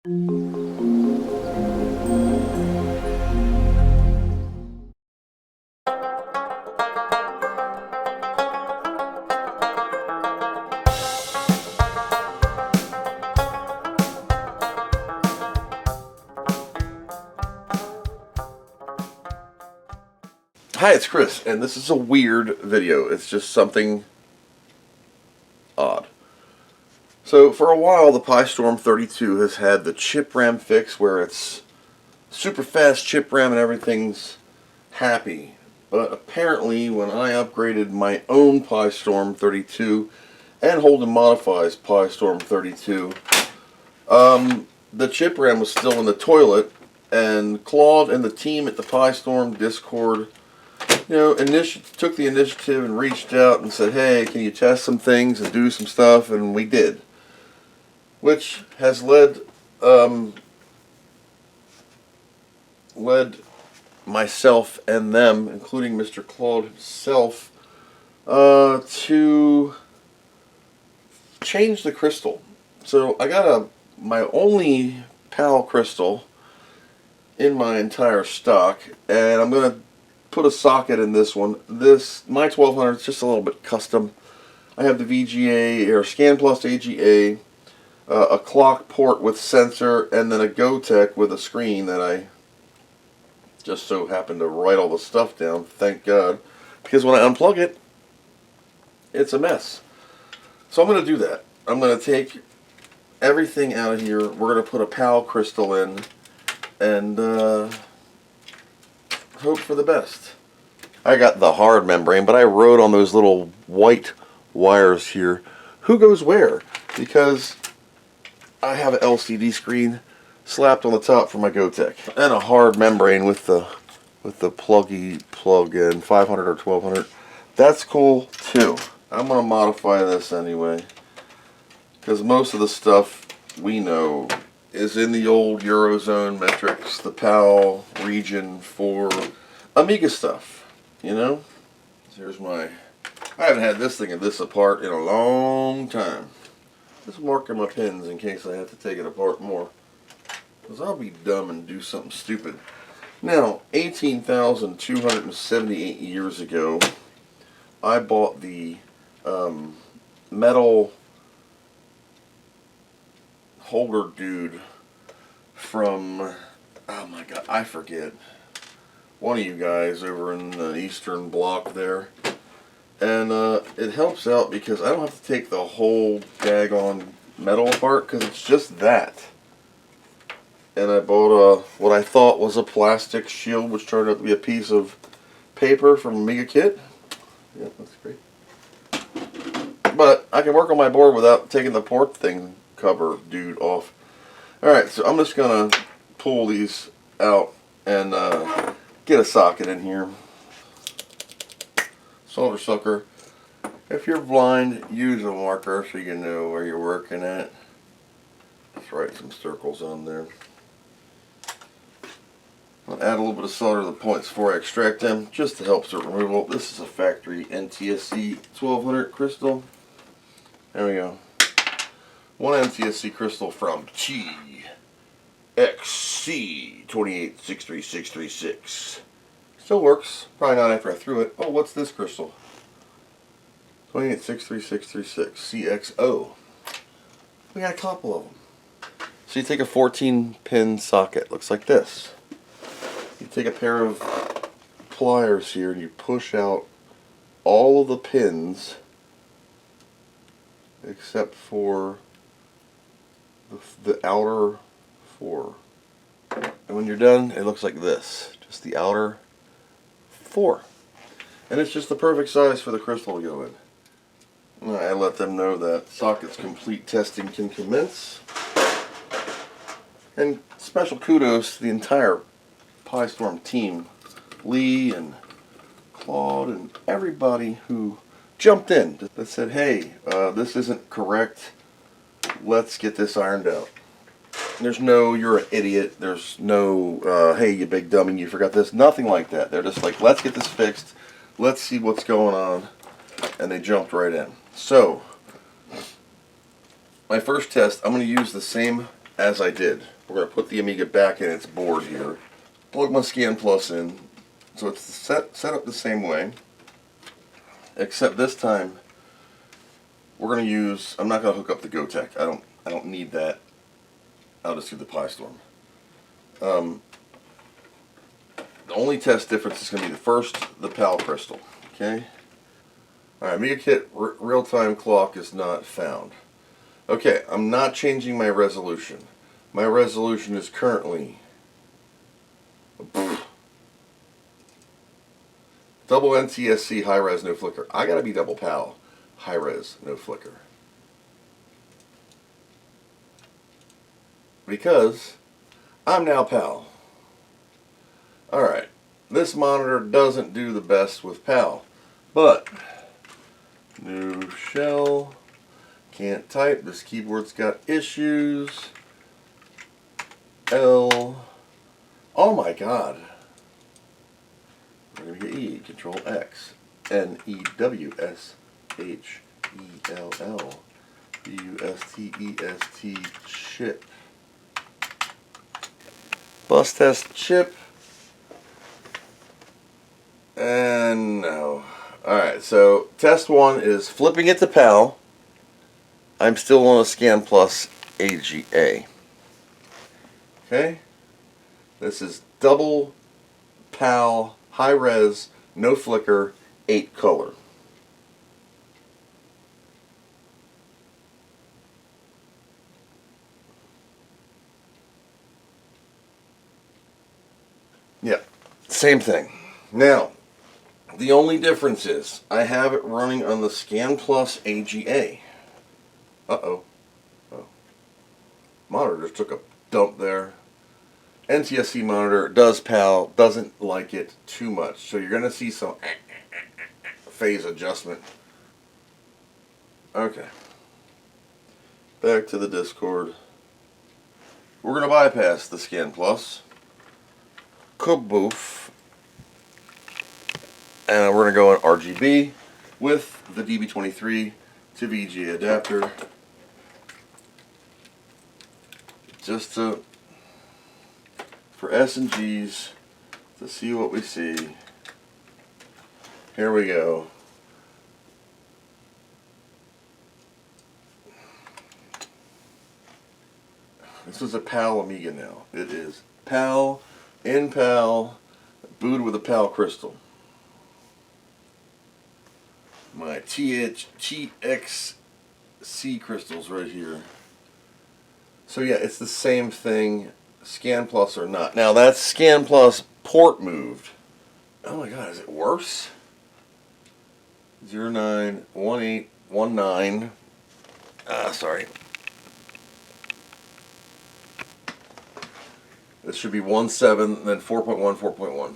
Hi, it's Chris, and this is a weird video. It's just something odd. So, for a while, the PiStorm 32 has had the chip RAM fix where it's super fast chip RAM and everything's happy. But apparently, when I upgraded my own PiStorm 32 and Holden Modifies PiStorm 32, the chip RAM was still in the toilet, and Claude and the team at the PiStorm Discord took the initiative and reached out and said, hey, can you test some things and do some stuff? And we did. Which has led myself and them, including Mr. Claude himself, to change the crystal. So I got my only PAL crystal in my entire stock, and I'm going to put a socket in this one. My 1200 is just a little bit custom. I have the VGA or Scanplus AGA, a clock port with sensor, and then a GoTech with a screen that I just so happened to write all the stuff down, thank God, because when I unplug it, it's a mess. So I'm going to do that. I'm going to take everything out of here. We're going to put a PAL crystal in, and hope for the best. I got the hard membrane, but I wrote on those little white wires here who goes where, because I have an LCD screen slapped on the top for my GoTech and a hard membrane with the plug-in 500 or 1200. That's cool too. I'm gonna modify this anyway, because most of the stuff we know is in the old Eurozone metrics, the PAL region for Amiga stuff, you know? So here's I haven't had this thing and this apart in a long time. Just marking my pins in case I have to take it apart more, because I'll be dumb and do something stupid. Now, 18,278 years ago, I bought the metal holder dude from, oh my god, I forget, one of you guys over in the Eastern Bloc there. And it helps out because I don't have to take the whole daggone metal apart, because it's just that. And I bought what I thought was a plastic shield, which turned out to be a piece of paper from Amiga Kit. Yeah, that's great. But I can work on my board without taking the port thing cover dude off. Alright, so I'm just going to pull these out and get a socket in here. Solder sucker. If you're blind, use a marker so you know where you're working at. Let's write some circles on there. I'll add a little bit of solder to the points before I extract them, just to help the removal. This is a factory NTSC 1200 crystal. There we go. One NTSC crystal from TXC 2863636. Still works. Probably not after I threw it. Oh, what's this crystal? 2863636 CXO. We got a couple of them. So you take a 14-pin socket. Looks like this. You take a pair of pliers here and you push out all of the pins except for the outer 4. And when you're done, it looks like this. Just the outer 4. And it's just the perfect size for the crystal to go in. I let them know that socket's complete testing can commence. And special kudos to the entire PiStorm team. Lee and Claude and everybody who jumped in that said, hey, this isn't correct. Let's get this ironed out. There's no, you're an idiot. There's no, hey, you big dummy, you forgot this. Nothing like that. They're just like, let's get this fixed. Let's see what's going on. And they jumped right in. So, my first test, I'm going to use the same as I did. We're going to put the Amiga back in its board here. Plug my Scanplus in. So it's set up the same way, except this time we're going to use, I'm not going to hook up the Gotek. I don't need that. I'll just do the PiStorm. The only test difference is going to be the PAL crystal. Okay. Alright, Amiga Kit real-time clock is not found. Okay, I'm not changing my resolution. My resolution is currently double NTSC high-res no flicker. I gotta be double PAL high-res no flicker. Because I'm now PAL. Alright, this monitor doesn't do the best with PAL, but new shell, can't type, this keyboard's got issues. L, oh my god. We're going to get E, Control X, NEWSHELL, BUSTEST, chip. Bus test chip. And no. Alright, so test 1 is flipping it to PAL. I'm still on a Scanplus AGA. Okay? This is double PAL, high res, no flicker, 8 color. Yeah, same thing. Now, the only difference is I have it running on the Scanplus AGA. Uh-oh. Oh. Monitor just took a dump there. NTSC monitor does PAL, doesn't like it too much. So you're going to see some phase adjustment. Okay. Back to the Discord. We're going to bypass the Scanplus. Kaboof. And we're going to go on RGB with the DB23 to VGA adapter. Just to, for S and Gs, to see what we see. Here we go. This is a PAL Amiga now. It is PAL, in PAL, booted with a PAL crystal. My TXC crystals right here. So yeah, it's the same thing, Scanplus or not. Now that's Scanplus port moved. Oh my god, is it worse? 091819. Sorry. This should be 1.7, then 4.1, 4.1.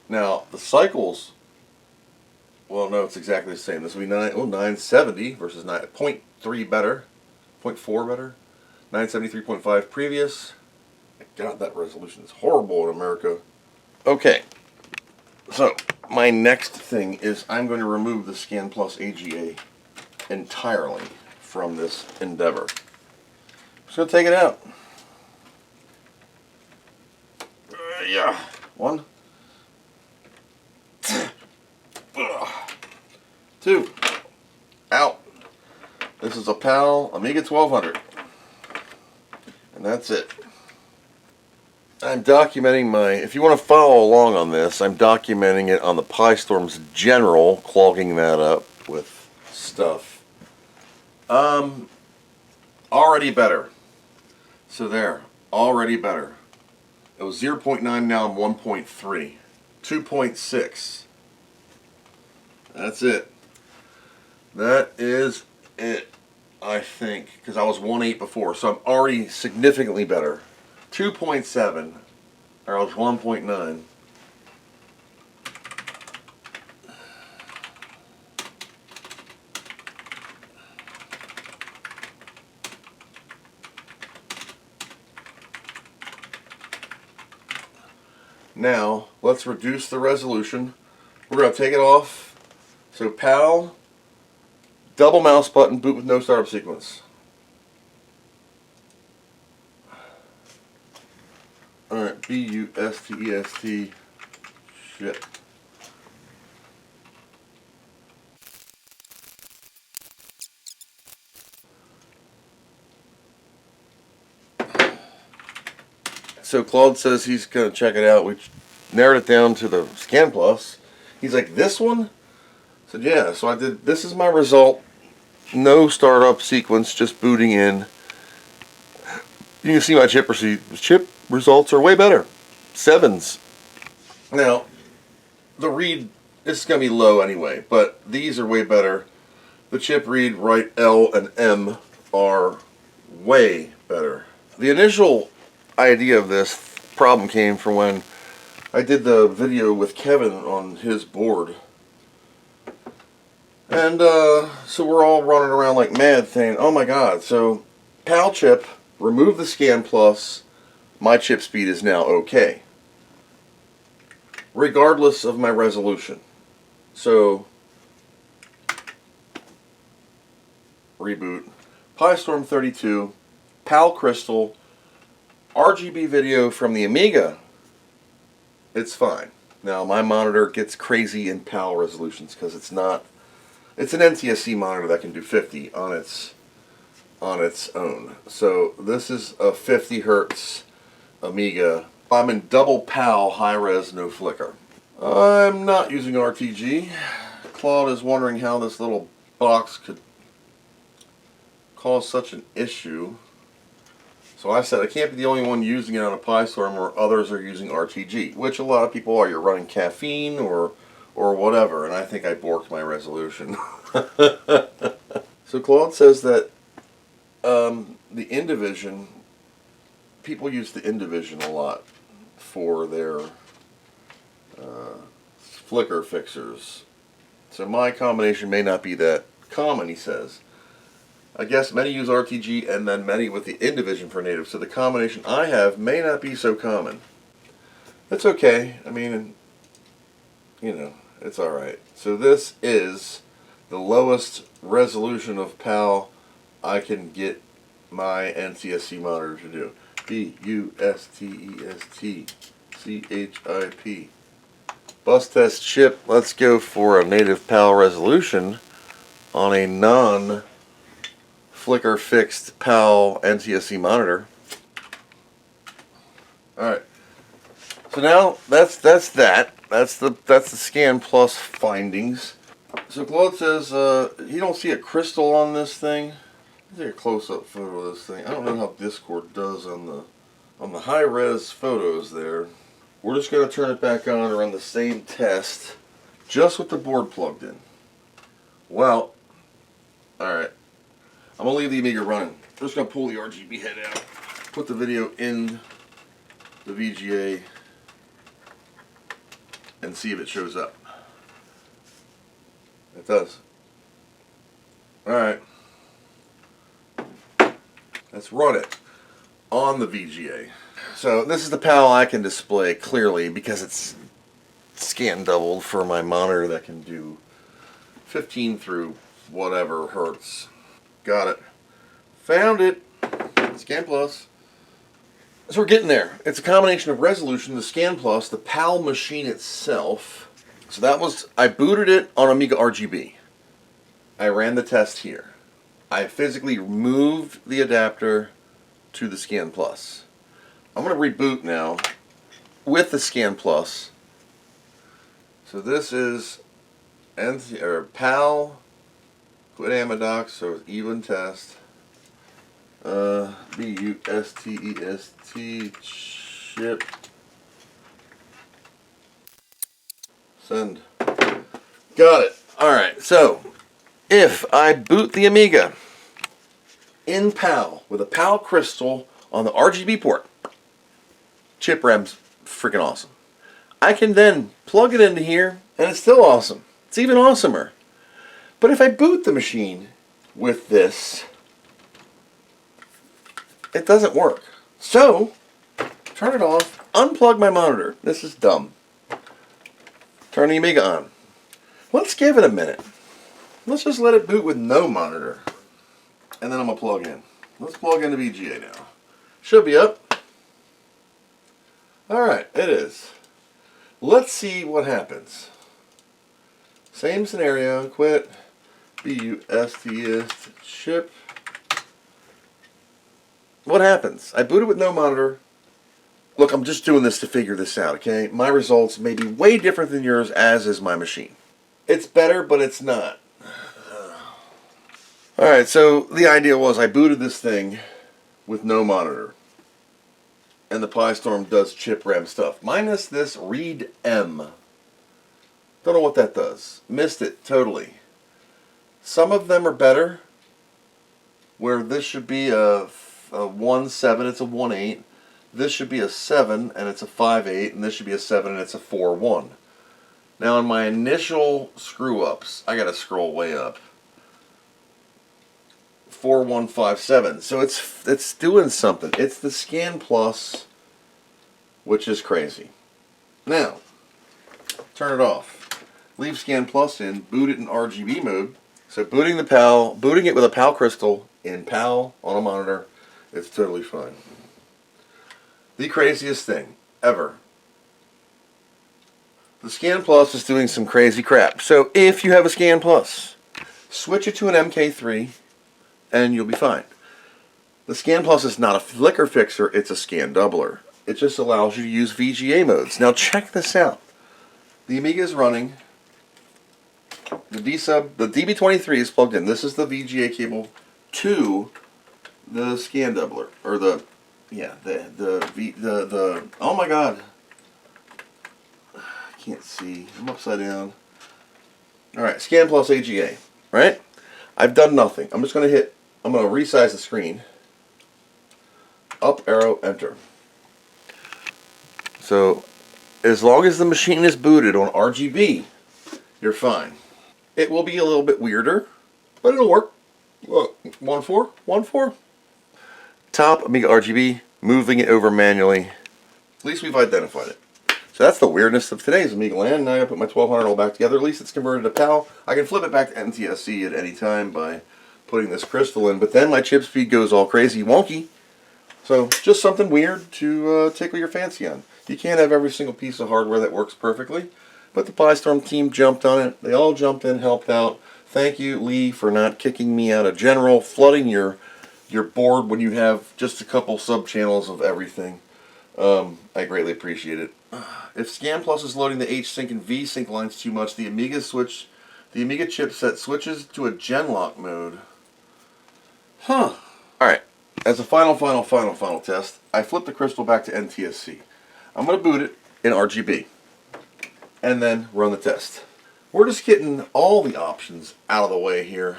Now, the cycles, well, no, it's exactly the same. This will be 970 versus 0.3 better, 0.4 better, 973.5 previous. God, that resolution is horrible in America. Okay, so my next thing is I'm going to remove the Scanplus AGA entirely from this endeavor. I'm just going to take it out. Yeah, 1, 2, out. This is a PAL Amiga 1200, and that's it. I'm documenting my, if you want to follow along on this, I'm documenting it on the PiStorm's general, clogging that up with stuff. Already better. So there, already better. It was 0.9, now I'm 1.3. 2.6. That's it. That is it, I think, because I was 1.8 before, so I'm already significantly better. 2.7, or I was 1.9. Now, let's reduce the resolution. We're going to take it off. So PAL, Double mouse button, boot with no startup sequence. Alright, B-U-S-T-E-S-T. Shit. So Claude says he's going to check it out. We narrowed it down to the Scanplus. He's like, this one? I said, yeah. So I did, this is my result. No startup sequence, just booting in. You can see my chip results are way better. 7s. Now, the read, this is going to be low anyway, but these are way better. The chip read, right L and M are way better. The initial idea of this problem came from when I did the video with Kevin on his board. And so we're all running around like mad saying, oh my god, so PAL chip, remove the Scanplus, my chip speed is now okay. Regardless of my resolution. So, reboot, PiStorm 32, PAL Crystal, RGB video from the Amiga, it's fine. Now my monitor gets crazy in PAL resolutions because it's not, it's an NTSC monitor that can do 50 on its own. So this is a 50 Hertz Amiga. I'm in double PAL high res no flicker. I'm not using RTG. Claude is wondering how this little box could cause such an issue. So I said I can't be the only one using it on a PiStorm where others are using RTG, which a lot of people are. You're running caffeine or whatever, and I think I borked my resolution. So Claude says that the Indivision, people use the Indivision a lot for their flicker fixers. So my combination may not be that common, he says. I guess many use RTG and then many with the Indivision for native, so the combination I have may not be so common. That's okay. I mean, you know, it's alright. So this is the lowest resolution of PAL I can get my NTSC monitor to do. B-U-S-T-E-S-T-C-H-I-P. Bus test chip. Let's go for a native PAL resolution on a non-flicker fixed PAL NTSC monitor. Alright. So now that's the Scanplus findings. So Claude says he don't see a crystal on this thing. Let's take a close-up photo of this thing. I don't know how Discord does on the high-res photos there. We're just going to turn it back on and run the same test, just with the board plugged in. Well, alright. I'm going to leave the Amiga running. I'm just going to pull the RGB head out, put the video in the VGA, and see if it shows up. It does. Alright. Let's run it on the VGA. So this is the PAL I can display clearly because it's scan doubled for my monitor that can do 15 through whatever hertz. Got it. Found it. Scanplus. So we're getting there. It's a combination of resolution, the Scanplus, the PAL machine itself. So that was, I booted it on Amiga RGB. I ran the test here. I physically removed the adapter to the Scanplus. I'm going to reboot now with the Scanplus. So this is PAL, quit Amidox, so it's even test. B-U-S-T-E-S-T chip. Send. Got it. Alright, so if I boot the Amiga in PAL with a PAL crystal on the RGB port, chip RAM's freaking awesome. I can then plug it into here and it's still awesome. It's even awesomer. But if I boot the machine with this, it doesn't work. So, turn it off, unplug my monitor. This is dumb. Turn the Amiga on. Let's give it a minute. Let's just let it boot with no monitor. And then I'm going to plug in. Let's plug into VGA now. Should be up. Alright, it is. Let's see what happens. Same scenario. Quit. BUSTist chip. What happens? I booted with no monitor. Look, I'm just doing this to figure this out, okay? My results may be way different than yours, as is my machine. It's better, but it's not. Alright, so the idea was I booted this thing with no monitor. And the PiStorm does chip RAM stuff. Minus this read M. Don't know what that does. Missed it totally. Some of them are better. Where this should be a 1.7, it's a 1.8. This should be a 7 and it's a 5.8, and this should be a 7 and it's a 4.1. Now in my initial screw ups, I gotta scroll way up. 4157. So it's doing something. It's the Scanplus, which is crazy. Now, turn it off. Leave Scanplus in, boot it in RGB mode. So booting it with a PAL crystal in PAL on a monitor, it's totally fine. The craziest thing ever. The Scanplus is doing some crazy crap. So if you have a Scanplus, switch it to an MK3 and you'll be fine. The Scanplus is not a flicker fixer, it's a ScanDoubler. It just allows you to use VGA modes. Now check this out. The Amiga is running. The DB23 is plugged in. This is the VGA cable to the ScanDoubler, or the oh my god, I can't see. I'm upside down. All right, Scanplus AGA. Right? I've done nothing. I'm just going to resize the screen. Up arrow, enter. So, as long as the machine is booted on RGB, you're fine. It will be a little bit weirder, but it'll work. Look, 1.4, 1.4. Top Amiga RGB, moving it over manually. At least we've identified it. So that's the weirdness of today's Amiga land. Now I gotta put my 1200 all back together. At least it's converted to PAL. I can flip it back to NTSC at any time by putting this crystal in, but then my chip speed goes all crazy wonky. So just something weird to tickle your fancy on. You can't have every single piece of hardware that works perfectly, but the PiStorm team jumped on it. They all jumped in, helped out. Thank you, Lee, for not kicking me out of general, flooding your board when you have just a couple sub-channels of everything. I greatly appreciate it. If Scanplus is loading the H-Sync and V-Sync lines too much, the Amiga chipset switches to a Genlock mode. Huh. Alright, as a final test, I flip the crystal back to NTSC. I'm going to boot it in RGB. And then run the test. We're just getting all the options out of the way here.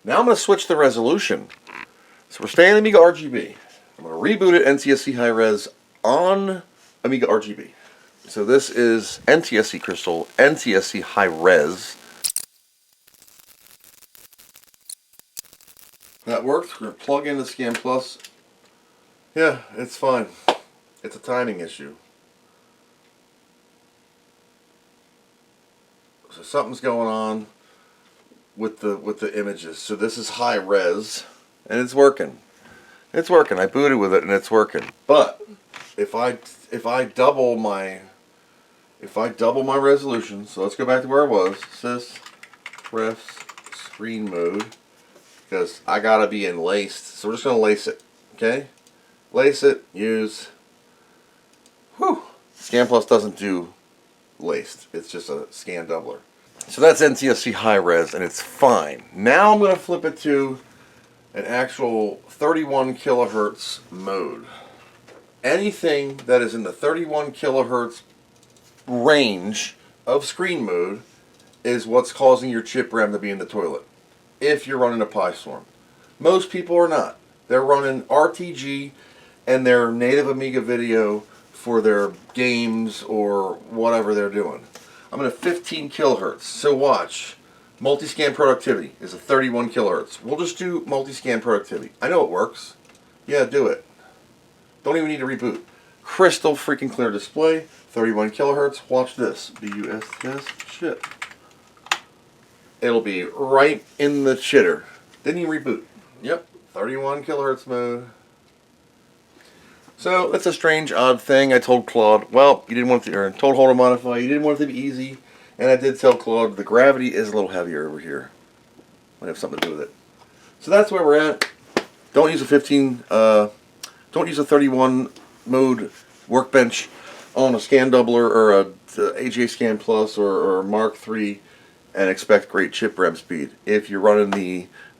Now I'm going to switch the resolution. So we're staying Amiga RGB. I'm going to reboot it NTSC high res on Amiga RGB. So this is NTSC crystal, NTSC high res. That worked. We're going to plug in the Scanplus. Yeah, it's fine. It's a timing issue. So something's going on with the images. So this is high res, and it's working. It's working. I booted with it, and it's working. But if I double my resolution, so let's go back to where I was. Sys ref screen mode, because I gotta be in laced. So we're just gonna lace it. Okay, lace it. Use. Whew. Scanplus doesn't do laced. It's just a ScanDoubler. So that's NTSC high res, and it's fine. Now I'm going to flip it to an actual 31 kilohertz mode. Anything that is in the 31 kilohertz range of screen mode is what's causing your chip RAM to be in the toilet. If you're running a PiStorm. Most people are not. They're running RTG and their native Amiga video for their games or whatever they're doing. I'm at 15 kilohertz. So watch. Multi-scan productivity is a 31 kilohertz. We'll just do multi-scan productivity. I know it works. Yeah, do it. Don't even need to reboot. crystal freaking clear display, 31 kilohertz. Watch this. BUS shit. It'll be right in the chitter. Didn't even reboot. Yep, 31 kilohertz mode. So that's a strange, odd thing. I told Claude, well, you didn't want to, or told Holder Modify, you didn't want it to be easy. And I did tell Claude the gravity is a little heavier over here. Might have something to do with it. So that's where we're at. Don't use a 15, don't use a 31 mode workbench on a ScanDoubler or a AGA Scanplus or Mark III and expect great chip rem speed. If you're running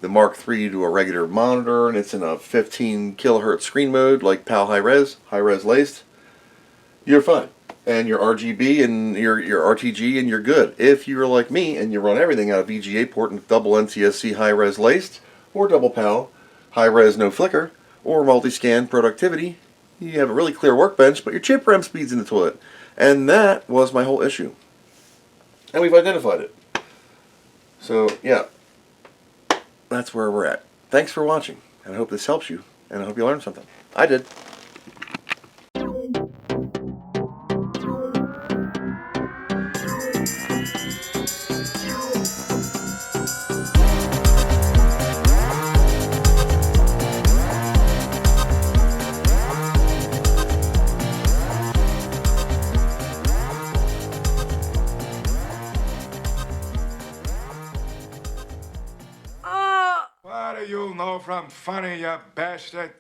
the Mark III to a regular monitor and it's in a 15 kilohertz screen mode like PAL high res laced, you're fine. And your RGB and your RTG and you're good. If you're like me and you run everything out of VGA port and double NTSC high res laced or double PAL, high res no flicker, or multi-scan productivity, you have a really clear workbench, but your chip rem speed's in the toilet. And that was my whole issue. And we've identified it. So, yeah. That's where we're at. Thanks for watching, and I hope this helps you, and I hope you learned something. I did. What do you know from funny, you bastard?